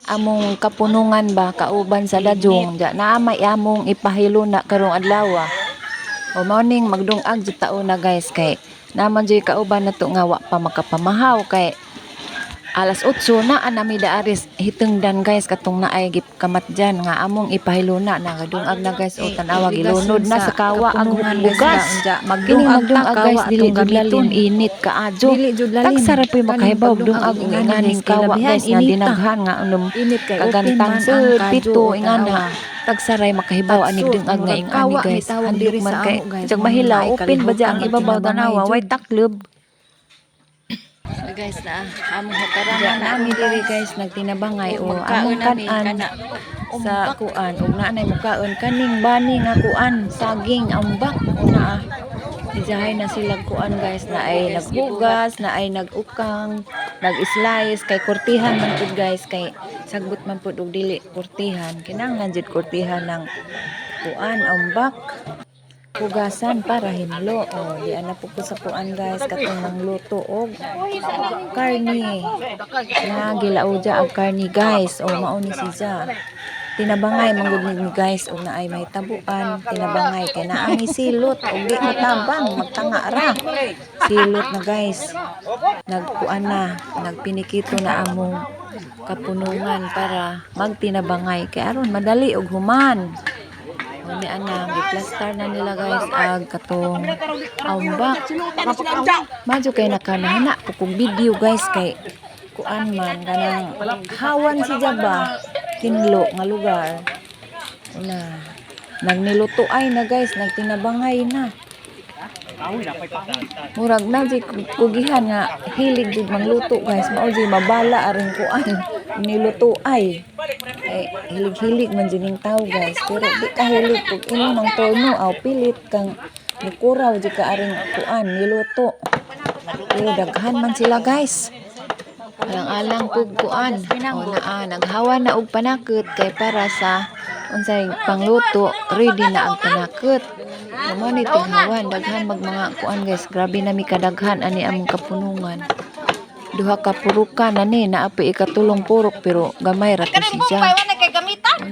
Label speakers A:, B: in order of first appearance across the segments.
A: among kapunungan ba kauban sa dadyong ja naa may among ipahilo na karong adlaw. O morning magdungag jud taon na guys kay naman jud kauban nato nga wa pa makapamahaw kay alas 8 na anami daaris hitungdan guys katong naay gikamat dyan nga among ipahilo na nagadungag na guys o tanawa gilunod na sa kawa ang bugas magdungag guys dili jud lalim init kaadyo tagsara poy makahibaw dungag inganing kawa guys nga dinaghan nga kagantang sa pito ingana tagsaray makahibaw anig dungag nga ingani guys handog man kay jag mahilaw open ba ang ibabaw tanawa way taklob. So guys na among hakarangan nami diri guys nagtinabangay o among kan-an sa kuan ug naanay mukaon kaning bani nga kuan saging ambak na dijahay na sila kuan guys na ay nagbugas na ay nagukang nag-slice kay kurtihan man pud guys kay sagbot man pud og dili kurtihan kinahanglan jud kurtihan ng kuan ambak hugasan para hinlo. O, di ana po ko sa kuan guys katong nangluto og karni. Na gilauja ang karni guys. O mao ni siya. Tinabangay manggod ni guys og naay may tabuan, tinabangay kay naa mi silot og di mo tabang magtanga ra. Silot na guys. Nagkuan na, nagpinikito na among kapunungan para magtinabangay kay aron madali og human. Ni anang giplastar na nila guys ag katong ambak madyo kay nakanahana kung video guys kay kuan man kanang hawan si Jaba tinlo nga lugar na nagniluto ay na guys nagtinabangay na murag na di kugihan nga hilig jud mangluto guys mao jud mabala aring kuan niluto ay hilig-hilig man jud ning tawo guys pero di ka hilig pug imo nang tono aw pilit kang nikuraw jud ka aring kuan niluto pero daghan man sila guys alang-alang pug kuan o naa naghawa na og panakot kay para sa unsay pangluto ready na ang panakot mo ni tinghawan daghan mga kuan guys grabe na mi kadaghan ani among kapunungan duha ka purukan ani naapi ikatulong purok pero gamay ra to siya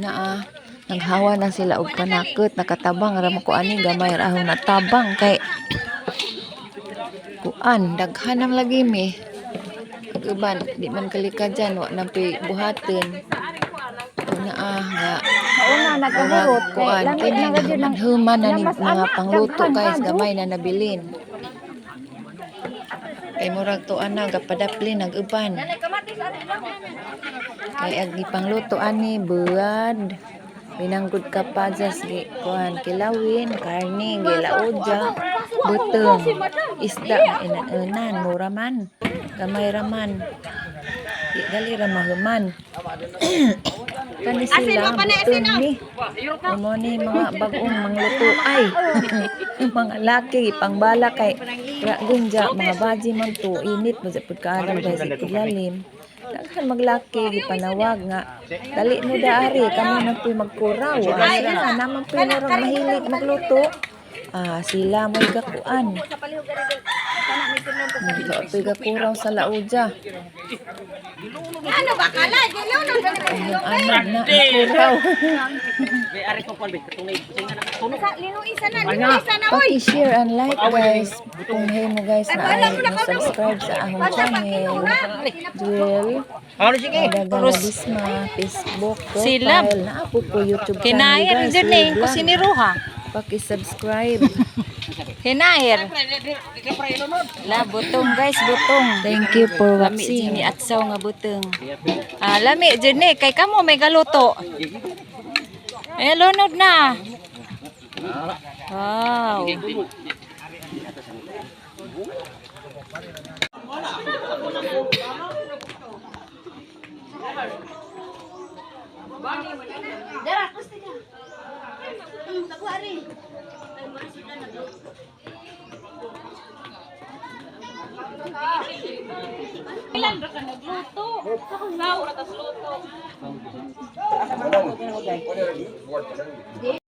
A: na naghawa na sila og panakot nakatabang ra mo ko ani gamay ra ahong natabang kay kuan daghan ang lagi mi uban di man kalikad dyan wa nang buhaton nga una nagahurot kuan kini human na ni mga pangluto guys gamay na nabilin kay murag to ana gapadapli naguban kay ag gipangluto ani buad binanggod ka pa jas gi kuan kilawin karne gilaudja butong isda inanan mura man gamay raman di gali ra mahuman kani sila butong ni mo ni mga bagong mangluto ay mga laki pangbala kay gunja mga baji man to init mo sa pagkaadlaw guys ilalim daghan maglaki gipanawag nga dali mo daari kamo na puy magkuraw sila naman puy murag mahilig magluto sila mo'y gakuan puy gakuraw sa laudja ano ba kala yung anak na kuraw paki-share and like guys kung hey mo guys na ay subscribe sa akong channel Jewel Daganadisma Facebook profile na po po YouTube channel guys
B: kinair ko siniruha
A: paki-subscribe
B: kinair la butong guys butong
A: thank you for
B: lami
A: watching
B: jini atsaw nga butong lami jini kay kamo may galuto lunod na wow ilan ra ka nagluto sa luto